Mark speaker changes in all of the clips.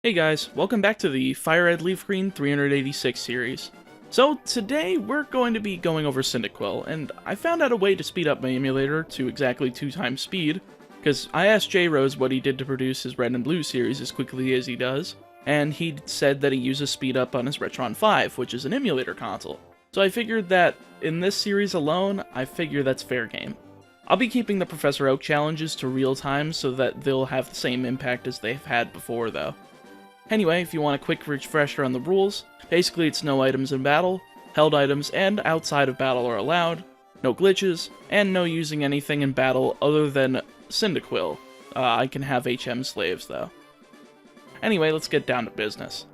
Speaker 1: Hey guys, welcome back to the FireRed LeafGreen 386 series. So today we're going to be going over Cyndaquil, and I found out a way to speed up my emulator to exactly 2 times speed, because I asked J-Rose what he did to produce his Red and Blue series as quickly as he does, and he said that he uses speed up on his Retron 5, which is an emulator console. So I figured that in this series alone, I figure that's fair game. I'll be keeping the Professor Oak challenges to real time so that they'll have the same impact as they've had before though. Anyway, if you want a quick refresher on the rules, basically it's no items in battle, held items and outside of battle are allowed, no glitches, and no using anything in battle other than Cyndaquil. I can have HM slaves though. Anyway, let's get down to business.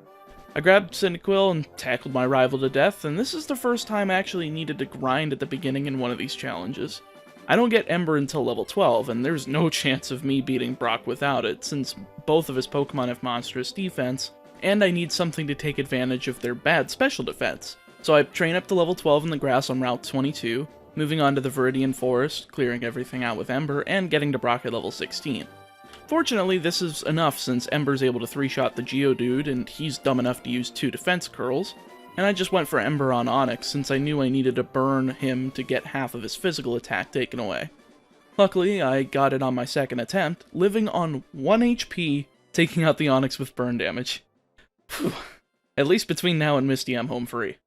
Speaker 1: I grabbed Cyndaquil and tackled my rival to death, and this is the first time I actually needed to grind at the beginning in one of these challenges. I don't get Ember until level 12, and there's no chance of me beating Brock without it, since both of his Pokemon have monstrous defense, and I need something to take advantage of their bad special defense. So I train up to level 12 in the grass on Route 22, moving on to the Viridian Forest, clearing everything out with Ember, and getting to Brock at level 16. Fortunately, this is enough since Ember's able to 3-shot the Geodude, and he's dumb enough to use 2 defense curls, and I just went for Ember on Onix since I knew I needed to burn him to get half of his physical attack taken away. Luckily, I got it on my second attempt, living on 1 HP, taking out the Onix with burn damage. Phew. At least between now and Misty, I'm home free.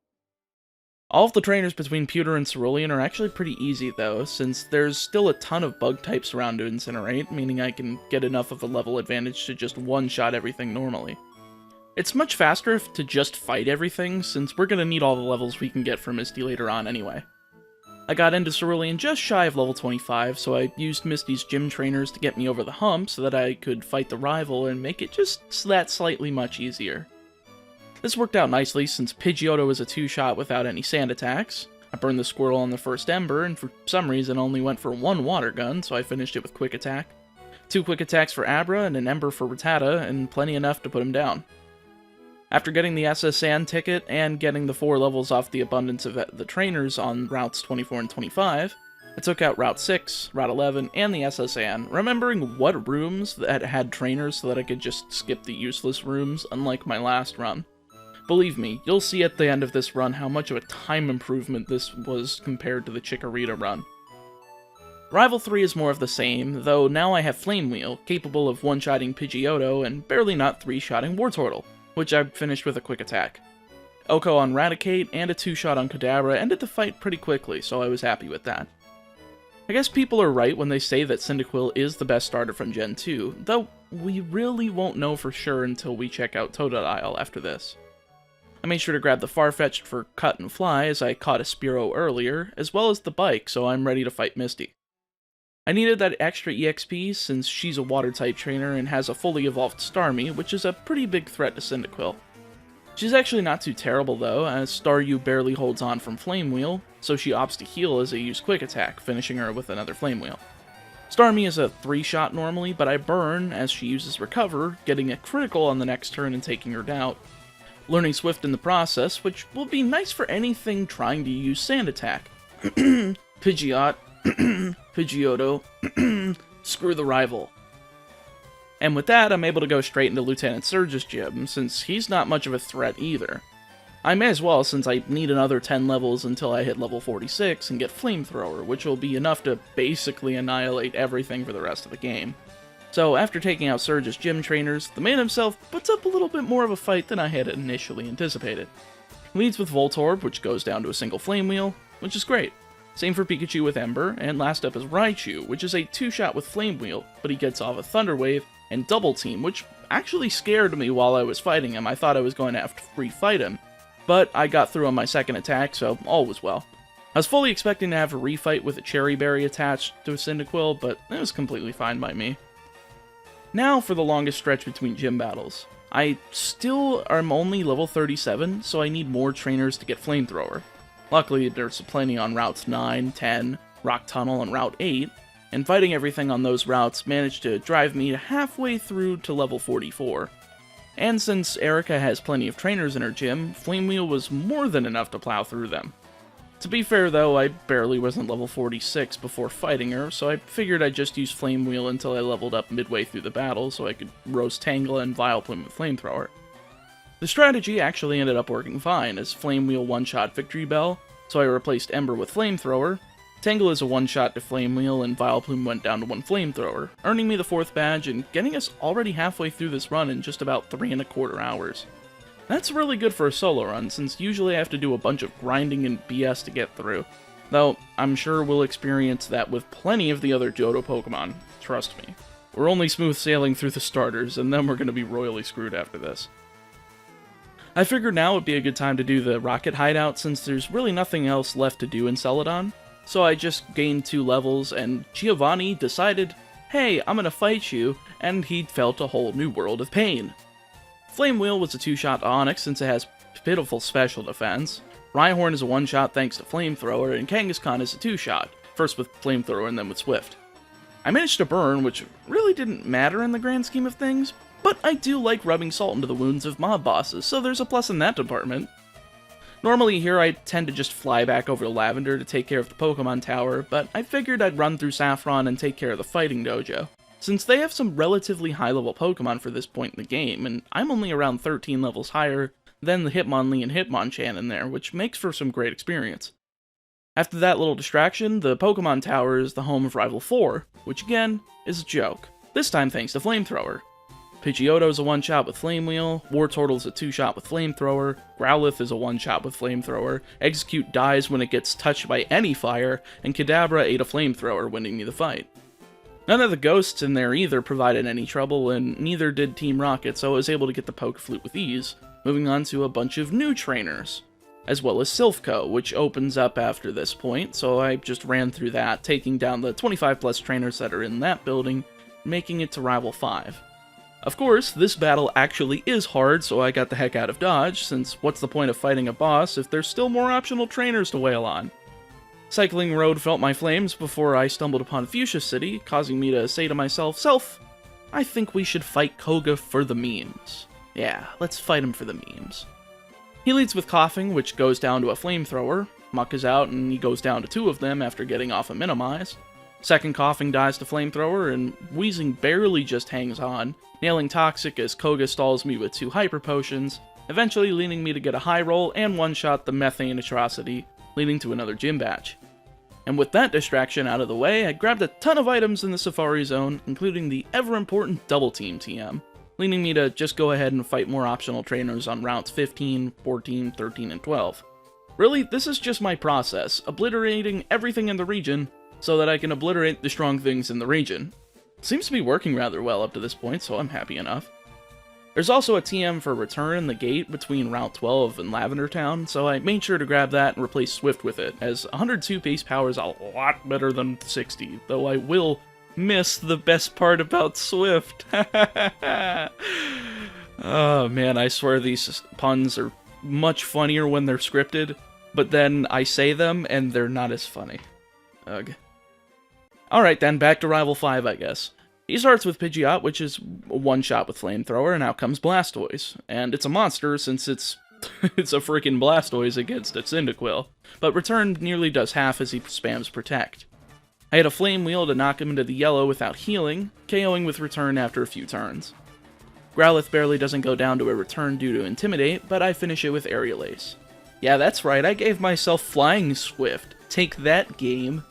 Speaker 1: All of the trainers between Pewter and Cerulean are actually pretty easy though, since there's still a ton of bug types around to incinerate, meaning I can get enough of a level advantage to just one-shot everything normally. It's much faster to just fight everything, since we're gonna need all the levels we can get from Misty later on anyway. I got into Cerulean just shy of level 25, so I used Misty's gym trainers to get me over the hump so that I could fight the rival and make it just that slightly much easier. This worked out nicely since Pidgeotto is a 2-shot without any sand attacks. I burned the Squirtle on the first Ember, and for some reason only went for 1 Water Gun, so I finished it with Quick Attack. 2 Quick Attacks for Abra and an Ember for Rattata, and plenty enough to put him down. After getting the SS Sand ticket and getting the 4 levels off the abundance of the trainers on routes 24 and 25, I took out Route 6, Route 11, and the SS Sand, remembering what rooms that had trainers so that I could just skip the useless rooms, unlike my last run. Believe me, you'll see at the end of this run how much of a time improvement this was compared to the Chikorita run. Rival 3 is more of the same, though now I have Flame Wheel, capable of one-shotting Pidgeotto and barely not 3-shotting Wartortle, which I finished with a Quick Attack. Oko on Raticate and a 2-shot on Kadabra ended the fight pretty quickly, so I was happy with that. I guess people are right when they say that Cyndaquil is the best starter from Gen 2, though we really won't know for sure until we check out Totodile after this. I made sure to grab the Farfetch'd for Cut and Fly as I caught a Spearow earlier, as well as the Bike, so I'm ready to fight Misty. I needed that extra EXP since she's a Water-type trainer and has a fully evolved Starmie, which is a pretty big threat to Cyndaquil. She's actually not too terrible though, as Staryu barely holds on from Flame Wheel, so she opts to heal as I use Quick Attack, finishing her with another Flame Wheel. Starmie is a 3-shot normally, but I burn as she uses Recover, getting a critical on the next turn and taking her down. Learning Swift in the process, which will be nice for anything trying to use Sand Attack. Pidgeot, Pidgeotto, screw the rival. And with that, I'm able to go straight into Lieutenant Surge's gym, since he's not much of a threat either. I may as well, since I need another 10 levels until I hit level 46 and get Flamethrower, which will be enough to basically annihilate everything for the rest of the game. So after taking out Surge's gym trainers, the man himself puts up a little bit more of a fight than I had initially anticipated. Leads with Voltorb, which goes down to a single Flame Wheel, which is great. Same for Pikachu with Ember, and last up is Raichu, which is a 2-shot with Flame Wheel, but he gets off a Thunder Wave and Double Team, which actually scared me while I was fighting him. I thought I was going to have to re-fight him, but I got through on my second attack, so all was well. I was fully expecting to have a refight with a Cherry Berry attached to a Cyndaquil, but it was completely fine by me. Now for the longest stretch between gym battles. I still am only level 37, so I need more trainers to get Flamethrower. Luckily, there's plenty on routes 9, 10, Rock Tunnel, and Route 8, and fighting everything on those routes managed to drive me halfway through to level 44. And since Erica has plenty of trainers in her gym, Flame Wheel was more than enough to plow through them. To be fair though, I barely wasn't level 46 before fighting her, so I figured I'd just use Flame Wheel until I leveled up midway through the battle so I could roast Tangela and Vileplume with Flamethrower. The strategy actually ended up working fine, as Flame Wheel one-shot Victory Bell, so I replaced Ember with Flamethrower. Tangela is a one-shot to Flame Wheel, and Vileplume went down to one Flamethrower, earning me the 4th badge and getting us already halfway through this run in just about 3¼ hours. That's really good for a solo run, since usually I have to do a bunch of grinding and BS to get through. Though, I'm sure we'll experience that with plenty of the other Johto Pokemon, trust me. We're only smooth sailing through the starters, and then we're going to be royally screwed after this. I figured now would be a good time to do the Rocket Hideout, since there's really nothing else left to do in Celadon. So I just gained 2 levels, and Giovanni decided, hey, I'm gonna fight you, and he felt a whole new world of pain. Flame Wheel was a 2-shot to Onix since it has pitiful special defense. Rhyhorn is a 1-shot thanks to Flamethrower, and Kangaskhan is a 2-shot, first with Flamethrower and then with Swift. I managed to burn, which really didn't matter in the grand scheme of things, but I do like rubbing salt into the wounds of mob bosses, so there's a plus in that department. Normally here I tend to just fly back over to Lavender to take care of the Pokemon Tower, but I figured I'd run through Saffron and take care of the Fighting Dojo, since they have some relatively high-level Pokemon for this point in the game, and I'm only around 13 levels higher than the Hitmonlee and Hitmonchan in there, which makes for some great experience. After that little distraction, the Pokemon Tower is the home of Rival 4, which again, is a joke, this time thanks to Flamethrower. Pidgeotto is a 1-shot with Flame Wheel, Wartortle is a 2-shot with Flamethrower, Growlithe is a 1-shot with Flamethrower, Execute dies when it gets touched by any fire, and Kadabra ate a Flamethrower, winning me the fight. None of the ghosts in there either provided any trouble, and neither did Team Rocket, so I was able to get the Pokeflute with ease, moving on to a bunch of new trainers, as well as Silphco, which opens up after this point, so I just ran through that, taking down the 25 plus trainers that are in that building, making it to Rival 5. Of course, this battle actually is hard, so I got the heck out of Dodge, since what's the point of fighting a boss if there's still more optional trainers to wail on? Cycling Road felt my flames before I stumbled upon Fuchsia City, causing me to say to myself, Self, I think we should fight Koga for the memes. Yeah, let's fight him for the memes. He leads with Coughing, which goes down to a Flamethrower. Muck is out, and he goes down to 2 of them after getting off a Minimize. Second Coughing dies to Flamethrower, and Wheezing barely just hangs on, nailing Toxic as Koga stalls me with 2 Hyper Potions, eventually leading me to get a high roll and one-shot the Methane Atrocity, leading to another gym badge. And with that distraction out of the way, I grabbed a ton of items in the Safari Zone, including the ever-important Double Team TM, leading me to just go ahead and fight more optional trainers on routes 15, 14, 13, and 12. Really, this is just my process, obliterating everything in the region, so that I can obliterate the strong things in the region. Seems to be working rather well up to this point, so I'm happy enough. There's also a TM for Return in the gate between Route 12 and Lavender Town, so I made sure to grab that and replace Swift with it, as 102 base power is a lot better than 60, though I will miss the best part about Swift. Oh man, I swear these puns are much funnier when they're scripted, but then I say them and they're not as funny. Ugh. Alright then, back to Rival 5, I guess. He starts with Pidgeot, which is a 1-shot with Flamethrower, and out comes Blastoise. And it's a monster, since it's it's a freaking Blastoise against a Cyndaquil. But Return nearly does half as he spams Protect. I had a Flame Wheel to knock him into the yellow without healing, KOing with Return after a few turns. Growlithe barely doesn't go down to a Return due to Intimidate, but I finish it with Aerial Ace. Yeah, that's right, I gave myself Flying Swift. Take that, game.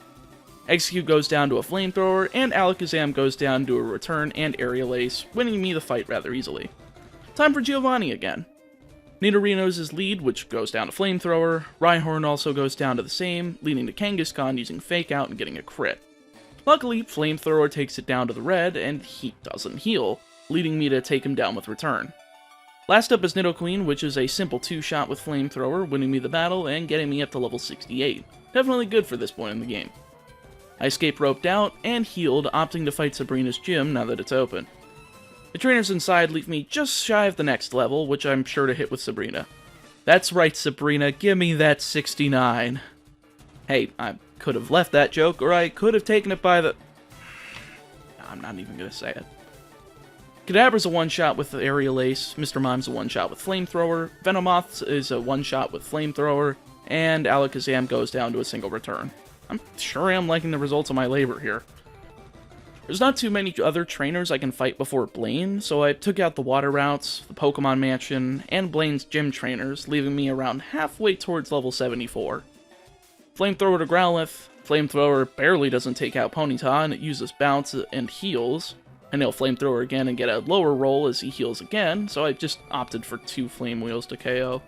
Speaker 1: Execute goes down to a Flamethrower, and Alakazam goes down to a Return and Aerial Ace, winning me the fight rather easily. Time for Giovanni again. Nidorino's his lead, which goes down to Flamethrower. Rhyhorn also goes down to the same, leading to Kangaskhan using Fake Out and getting a crit. Luckily, Flamethrower takes it down to the red, and he doesn't heal, leading me to take him down with Return. Last up is Nidoqueen, which is a simple 2-shot with Flamethrower, winning me the battle and getting me up to level 68. Definitely good for this point in the game. I escape roped out, and healed, opting to fight Sabrina's gym now that it's open. The trainers inside leave me just shy of the next level, which I'm sure to hit with Sabrina. That's right, Sabrina, give me that 69. Hey, I could have left that joke, or I could have taken it by the... I'm not even gonna say it. Kadabra's a 1-shot with Aerial Ace, Mr. Mime's a 1-shot with Flamethrower, Venomoth is a 1-shot with Flamethrower, and Alakazam goes down to a single return. I'm sure I'm liking the results of my labor here. There's not too many other trainers I can fight before Blaine, so I took out the water routes, the Pokemon Mansion, and Blaine's gym trainers, leaving me around halfway towards level 74. Flamethrower to Growlithe. Flamethrower barely doesn't take out Ponyta, and it uses Bounce and heals. And he'll Flamethrower again and get a lower roll as he heals again, so I just opted for 2 Flame Wheels to KO.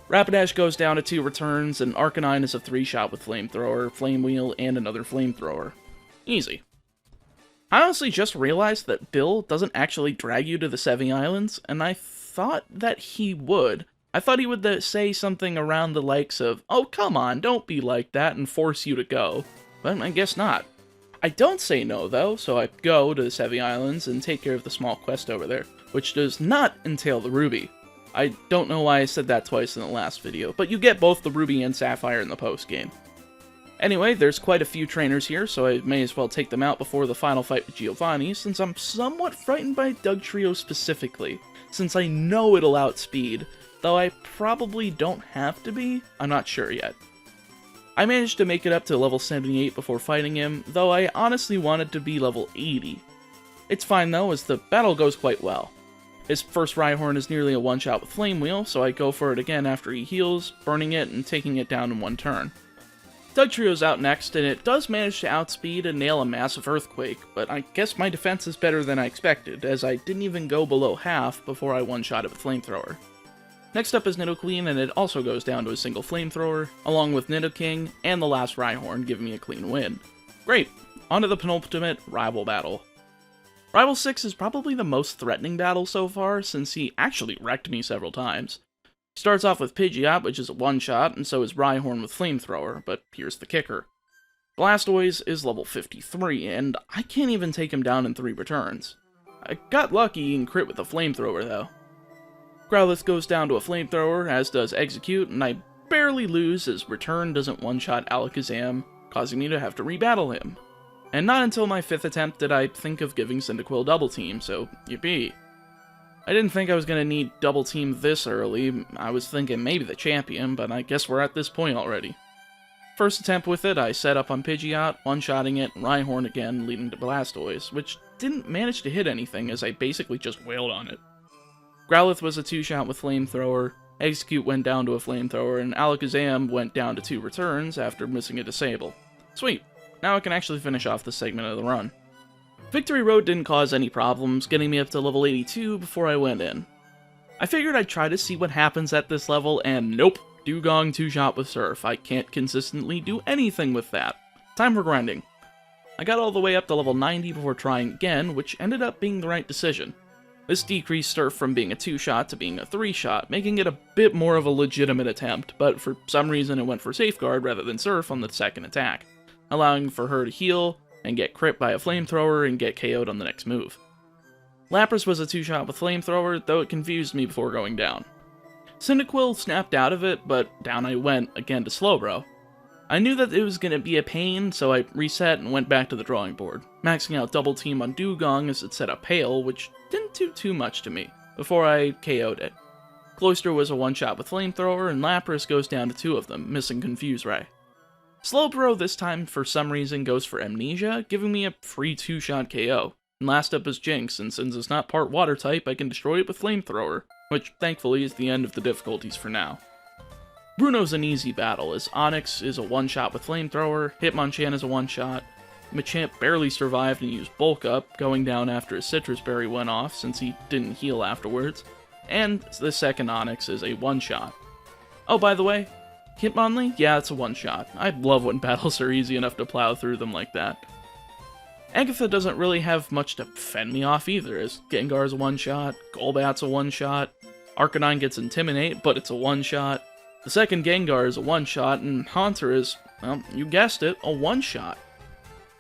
Speaker 1: Rapidash goes down to 2 returns, and Arcanine is a 3-shot with Flamethrower, Flame Wheel, and another Flamethrower. Easy. I honestly just realized that Bill doesn't actually drag you to the Sevi Islands, and I thought that he would. I thought he would say something around the likes of, "Oh, come on, don't be like that," and force you to go. But I guess not. I don't say no, though, so I go to the Sevi Islands and take care of the small quest over there, which does not entail the Ruby. I don't know why I said that twice in the last video, but you get both the Ruby and Sapphire in the post-game. Anyway, there's quite a few trainers here, so I may as well take them out before the final fight with Giovanni, since I'm somewhat frightened by Dugtrio specifically, since I know it'll outspeed, though I probably don't have to be, I'm not sure yet. I managed to make it up to level 78 before fighting him, though I honestly wanted to be level 80. It's fine though, as the battle goes quite well. His first Rhyhorn is nearly a one-shot with Flame Wheel, so I go for it again after he heals, burning it and taking it down in one turn. Dugtrio's out next, and it does manage to outspeed and nail a massive Earthquake, but I guess my defense is better than I expected, as I didn't even go below half before I one-shot it with Flamethrower. Next up is Nidoqueen, and it also goes down to a single Flamethrower, along with Nidoking and the last Rhyhorn, giving me a clean win. Great, on to the penultimate rival battle. Rival 6 is probably the most threatening battle so far, since he actually wrecked me several times. He starts off with Pidgeot, which is a one-shot, and so is Rhyhorn with Flamethrower, but here's the kicker. Blastoise is level 53, and I can't even take him down in 3 returns. I got lucky and crit with a Flamethrower, though. Growlithe goes down to a Flamethrower, as does Execute, and I barely lose as Return doesn't one-shot Alakazam, causing me to have to rebattle him. And not until my 5th attempt did I think of giving Cyndaquil double team, so yippee. I didn't think I was going to need double team this early. I was thinking maybe the champion, but I guess we're at this point already. First attempt with it, I set up on Pidgeot, one-shotting it, and Rhyhorn again, leading to Blastoise, which didn't manage to hit anything as I basically just wailed on it. Growlithe was a 2-shot with Flamethrower, Execute went down to a Flamethrower, and Alakazam went down to 2 returns after missing a Disable. Sweet, now I can actually finish off this segment of the run. Victory Road didn't cause any problems, getting me up to level 82 before I went in. I figured I'd try to see what happens at this level, and nope, Dugong 2-shot with Surf. I can't consistently do anything with that. Time for grinding. I got all the way up to level 90 before trying again, which ended up being the right decision. This decreased Surf from being a 2-shot to being a 3-shot, making it a bit more of a legitimate attempt, but for some reason it went for Safeguard rather than Surf on the second attack, allowing for her to heal, and get crit by a Flamethrower and get KO'd on the next move. Lapras was a 2-shot with Flamethrower, though it confused me before going down. Cyndaquil snapped out of it, but down I went again to Slowbro. I knew that it was going to be a pain, so I reset and went back to the drawing board, maxing out Double Team on Dugong as it set up Hail, which didn't do too much to me, before I KO'd it. Cloyster was a 1-shot with Flamethrower, and Lapras goes down to 2 of them, missing Confuse Ray. Slowbro this time, for some reason, goes for Amnesia, giving me a free 2-shot KO. And last up is Jinx, and since it's not part Water type, I can destroy it with Flamethrower, which thankfully is the end of the difficulties for now. Bruno's an easy battle, as Onix is a 1-shot with Flamethrower, Hitmonchan is a 1-shot, Machamp barely survived and used Bulk Up, going down after his Citrus Berry went off since he didn't heal afterwards, and the second Onix is a 1-shot. Oh, by the way, Hitmonlee? Yeah, it's a 1-shot. I love when battles are easy enough to plow through them like that. Agatha doesn't really have much to fend me off either, as Gengar's a 1-shot, Golbat's a 1-shot, Arcanine gets Intimidate, but it's a 1-shot, the second Gengar is a 1-shot, and Haunter is, well, you guessed it, a 1-shot.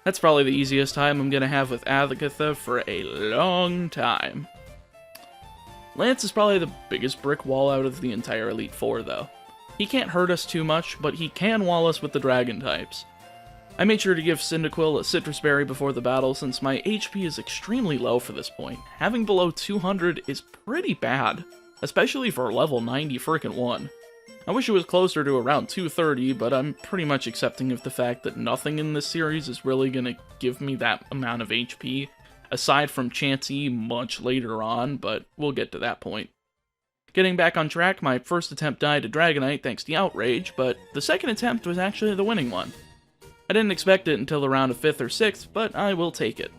Speaker 1: That's probably the easiest time I'm gonna have with Agatha for a long time. Lance is probably the biggest brick wall out of the entire Elite Four, though. He can't hurt us too much, but he can wall us with the Dragon types. I made sure to give Cyndaquil a Citrus Berry before the battle since my HP is extremely low for this point. Having below 200 is pretty bad, especially for level 90 frickin' 1. I wish it was closer to around 230, but I'm pretty much accepting of the fact that nothing in this series is really going to give me that amount of HP, aside from Chansey much later on, but we'll get to that point. Getting back on track, my first attempt died to Dragonite thanks to Outrage, but the second attempt was actually the winning one. I didn't expect it until around a 5th or 6th, but I will take it.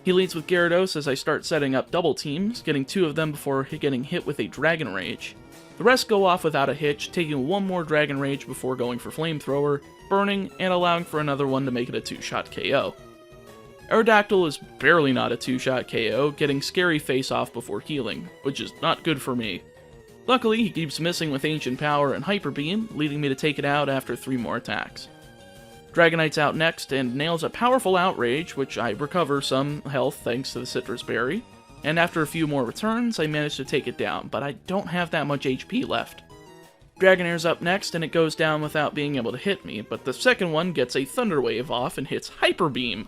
Speaker 1: He leads with Gyarados as I start setting up double teams, getting 2 of them before getting hit with a Dragon Rage. The rest go off without a hitch, taking 1 more Dragon Rage before going for Flamethrower, burning, and allowing for another one to make it a 2-shot KO. Aerodactyl is barely not a 2-shot KO, getting Scary Face off before healing, which is not good for me. Luckily, he keeps missing with Ancient Power and Hyper Beam, leading me to take it out after 3 more attacks. Dragonite's out next and nails a powerful Outrage, which I recover some health thanks to the Citrus Berry. And after a few more returns, I managed to take it down, but I don't have that much HP left. Dragonair's up next, and it goes down without being able to hit me, but the second one gets a Thunder Wave off and hits Hyper Beam,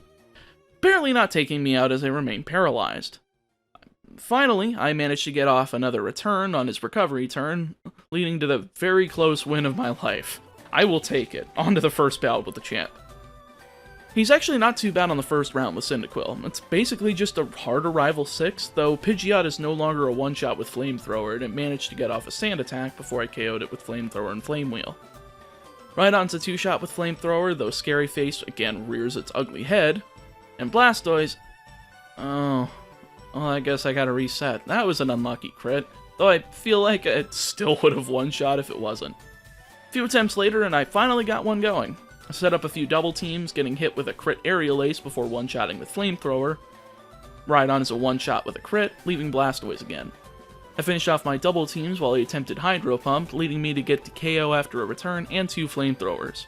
Speaker 1: barely not taking me out as I remain paralyzed. Finally, I managed to get off another return on his recovery turn, leading to the very close win of my life. I will take it. On to the first battle with the champ. He's actually not too bad on the first round with Cyndaquil. It's basically just a harder rival 6, though Pidgeot is no longer a one-shot with Flamethrower, and it managed to get off a Sand Attack before I KO'd it with Flamethrower and Flame Wheel. Right onto 2-shot with Flamethrower, though Scary Face again rears its ugly head, and Blastoise... Oh, well, I guess I gotta reset. That was an unlucky crit, though I feel like it still would have one-shot if it wasn't. A few attempts later, and I finally got one going. I set up a few double teams, getting hit with a crit Aerial Ace before one-shotting with Flamethrower. Rhydon is a one-shot with a crit, leaving Blastoise again. I finished off my double teams while he attempted Hydro Pump, leading me to get to KO after a return and 2 Flamethrowers.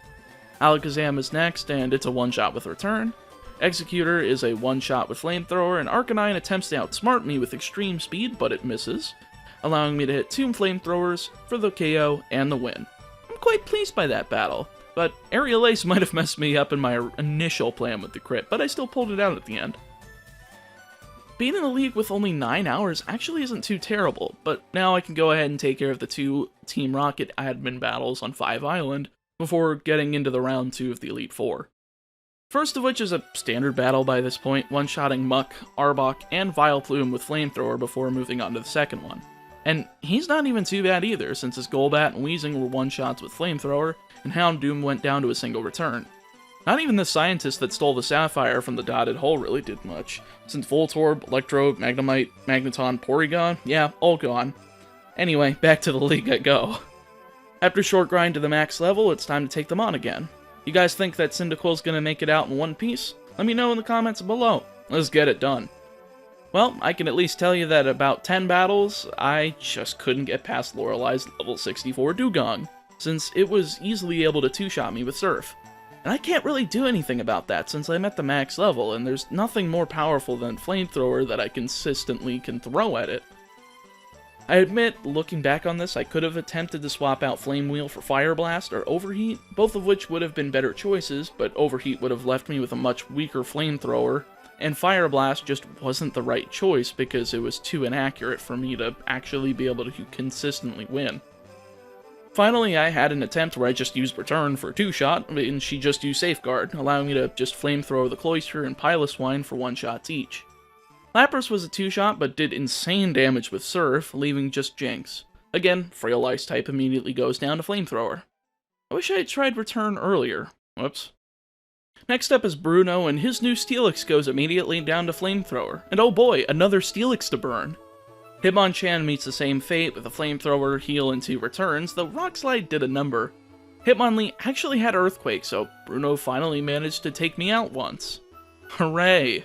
Speaker 1: Alakazam is next, and it's a one-shot with return. Executor is a one-shot with Flamethrower, and Arcanine attempts to outsmart me with extreme speed, but it misses, allowing me to hit 2 Flamethrowers for the KO and the win. I'm quite pleased by that battle. But Aerial Ace might have messed me up in my initial plan with the crit, but I still pulled it out at the end. Being in the league with only 9 hours actually isn't too terrible, but now I can go ahead and take care of the 2 Team Rocket admin battles on 5 Island before getting into the round 2 of the Elite Four. First of which is a standard battle by this point, one-shotting Muck, Arbok, and Vileplume with Flamethrower before moving on to the second one. And he's not even too bad either, since his Golbat and Weezing were one-shots with Flamethrower, and Houndoom went down to a single return. Not even the scientist that stole the Sapphire from the dotted hole really did much, since Voltorb, Electro, Magnemite, Magneton, Porygon, yeah, all gone. Anyway, back to the league I go. After short grind to the max level, it's time to take them on again. You guys think that Cyndaquil's gonna make it out in one piece? Let me know in the comments below. Let's get it done. Well, I can at least tell you that about 10 battles, I just couldn't get past Lorelei's level 64 Dugong, since it was easily able to 2-shot me with Surf. And I can't really do anything about that since I'm at the max level, and there's nothing more powerful than Flamethrower that I consistently can throw at it. I admit, looking back on this, I could have attempted to swap out Flame Wheel for Fire Blast or Overheat, both of which would have been better choices, but Overheat would have left me with a much weaker Flamethrower, and Fire Blast just wasn't the right choice because it was too inaccurate for me to actually be able to consistently win. Finally, I had an attempt where I just used Return for a 2-shot, and she just used Safeguard, allowing me to just Flamethrower the Cloyster and Piloswine for 1-shots each. Lapras was a 2-shot, but did insane damage with Surf, leaving just Jinx. Again, Frail Ice type immediately goes down to Flamethrower. I wish I had tried Return earlier. Whoops. Next up is Bruno, and his new Steelix goes immediately down to Flamethrower. And oh boy, another Steelix to burn. Hitmonchan meets the same fate with a Flamethrower, heal, and 2 returns, though Rock Slide did a number. Hitmonlee actually had Earthquake, so Bruno finally managed to take me out once. Hooray!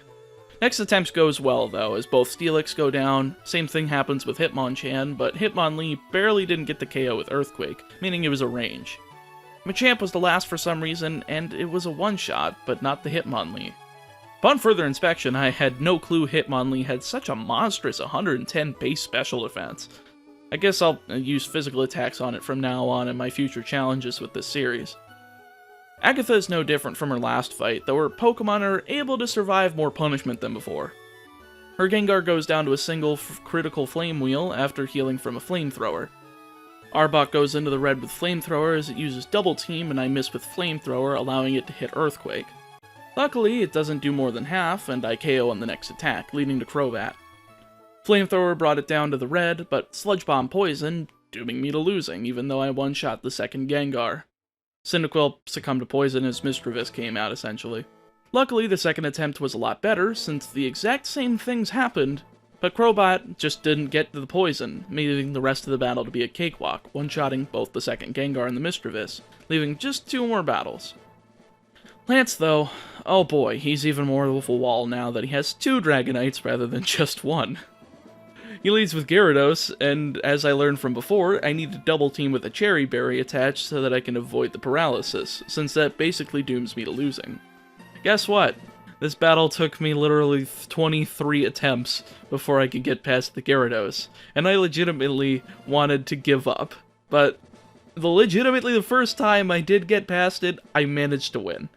Speaker 1: Next attempt goes well, though, as both Steelix go down. Same thing happens with Hitmonchan, but Hitmonlee barely didn't get the KO with Earthquake, meaning it was a range. Machamp was the last for some reason, and it was a one-shot, but not the Hitmonlee. Upon further inspection, I had no clue Hitmonlee had such a monstrous 110 base special defense. I guess I'll use physical attacks on it from now on in my future challenges with this series. Agatha is no different from her last fight, though her Pokemon are able to survive more punishment than before. Her Gengar goes down to a single critical Flame Wheel after healing from a Flamethrower. Arbok goes into the red with Flamethrower as it uses Double Team and I miss with Flamethrower, allowing it to hit Earthquake. Luckily, it doesn't do more than half, and I KO on the next attack, leading to Crobat. Flamethrower brought it down to the red, but Sludge Bomb Poison, dooming me to losing, even though I one-shot the second Gengar. Cyndaquil succumbed to poison as Misdreavus came out, essentially. Luckily, the second attempt was a lot better, since the exact same things happened, but Crobat just didn't get to the poison, making the rest of the battle to be a cakewalk, one-shotting both the second Gengar and the Misdreavus, leaving just 2 more battles. Lance, though, oh boy, he's even more of a wall now that he has 2 Dragonites rather than just 1. He leads with Gyarados, and as I learned from before, I need to double team with a Cherry Berry attached so that I can avoid the paralysis, since that basically dooms me to losing. Guess what? This battle took me literally 23 attempts before I could get past the Gyarados, and I legitimately wanted to give up. But legitimately the first time I did get past it, I managed to win.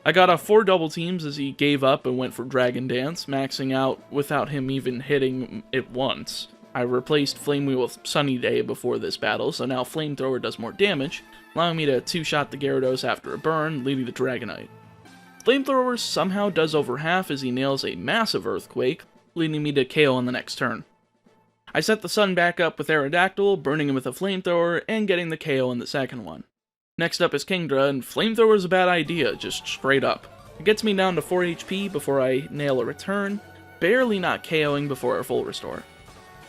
Speaker 1: I got off 4 double teams as he gave up and went for Dragon Dance, maxing out without him even hitting it once. I replaced Flame Wheel with Sunny Day before this battle, so now Flamethrower does more damage, allowing me to 2-shot the Gyarados after a burn, leading to Dragonite. Flamethrower somehow does over half as he nails a massive Earthquake, leading me to KO on the next turn. I set the sun back up with Aerodactyl, burning him with a Flamethrower, and getting the KO on the second one. Next up is Kingdra, and Flamethrower is a bad idea, just straight up. It gets me down to 4 HP before I nail a return, barely not KOing before a full restore.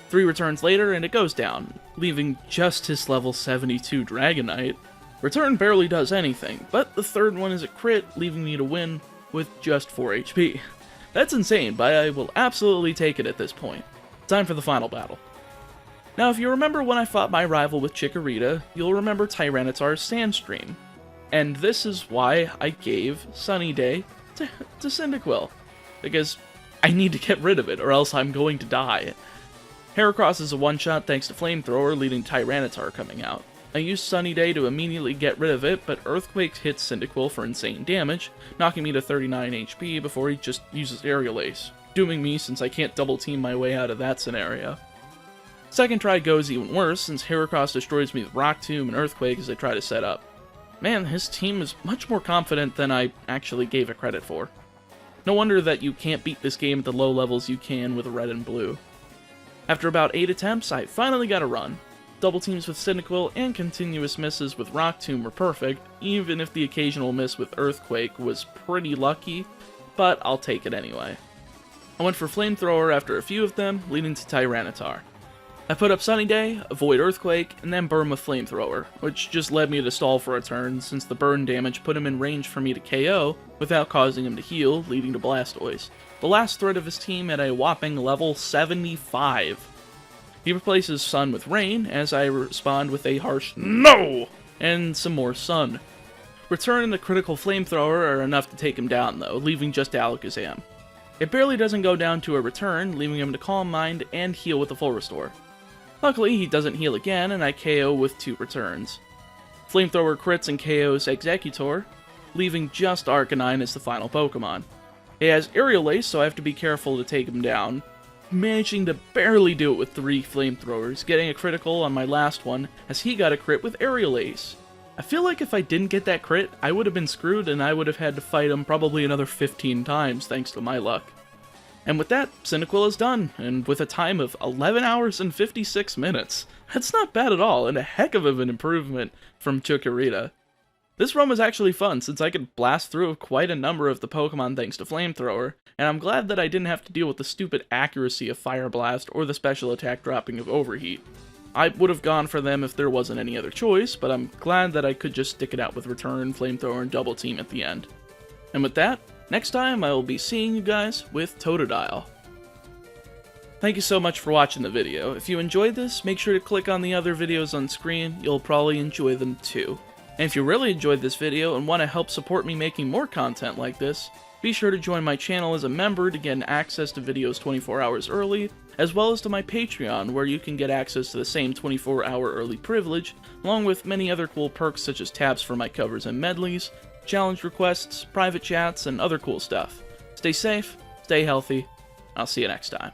Speaker 1: 3 returns later, and it goes down, leaving just his level 72 Dragonite. Return barely does anything, but the third one is a crit, leaving me to win with just 4 HP. That's insane, but I will absolutely take it at this point. Time for the final battle. Now, if you remember when I fought my rival with Chikorita, you'll remember Tyranitar's Sandstream. And this is why I gave Sunny Day to Cyndaquil, because I need to get rid of it, or else I'm going to die. Heracross is a one-shot thanks to Flamethrower, leading Tyranitar coming out. I used Sunny Day to immediately get rid of it, but Earthquake hits Cyndaquil for insane damage, knocking me to 39 HP before he just uses Aerial Ace, dooming me since I can't double team my way out of that scenario. Second try goes even worse, since Heracross destroys me with Rock Tomb and Earthquake as I try to set up. Man, his team is much more confident than I actually gave it credit for. No wonder that you can't beat this game at the low levels you can with red and blue. After about 8 attempts, I finally got a run. Double teams with Cyndaquil and continuous misses with Rock Tomb were perfect, even if the occasional miss with Earthquake was pretty lucky, but I'll take it anyway. I went for Flamethrower after a few of them, leading to Tyranitar. I put up Sunny Day, avoid Earthquake, and then burn with Flamethrower, which just led me to stall for a turn since the burn damage put him in range for me to KO without causing him to heal, leading to Blastoise, the last threat of his team at a whopping level 75. He replaces Sun with Rain as I respond with a harsh NO! And some more Sun. Return and the critical Flamethrower are enough to take him down though, leaving just Alakazam. It barely doesn't go down to a return, leaving him to Calm Mind and heal with a full restore. Luckily, he doesn't heal again, and I KO with 2 returns. Flamethrower crits and KOs Exeggutor, leaving just Arcanine as the final Pokemon. He has Aerial Ace, so I have to be careful to take him down, managing to barely do it with 3 Flamethrowers, getting a critical on my last one, as he got a crit with Aerial Ace. I feel like if I didn't get that crit, I would have been screwed, and I would have had to fight him probably another 15 times, thanks to my luck. And with that, Cyndaquil is done, and with a time of 11 hours and 56 minutes. That's not bad at all, and a heck of an improvement from Chikorita. This run was actually fun, since I could blast through quite a number of the Pokemon thanks to Flamethrower, and I'm glad that I didn't have to deal with the stupid accuracy of Fire Blast or the special attack dropping of Overheat. I would have gone for them if there wasn't any other choice, but I'm glad that I could just stick it out with Return, Flamethrower, and Double Team at the end. And with that, next time I will be seeing you guys with Totodile. Thank you so much for watching the video. If you enjoyed this, make sure to click on the other videos on screen, you'll probably enjoy them too. And if you really enjoyed this video and want to help support me making more content like this, be sure to join my channel as a member to get access to videos 24 hours early, as well as to my Patreon where you can get access to the same 24-hour early privilege, along with many other cool perks such as tabs for my covers and medleys, challenge requests, private chats, and other cool stuff. Stay safe, stay healthy, I'll see you next time.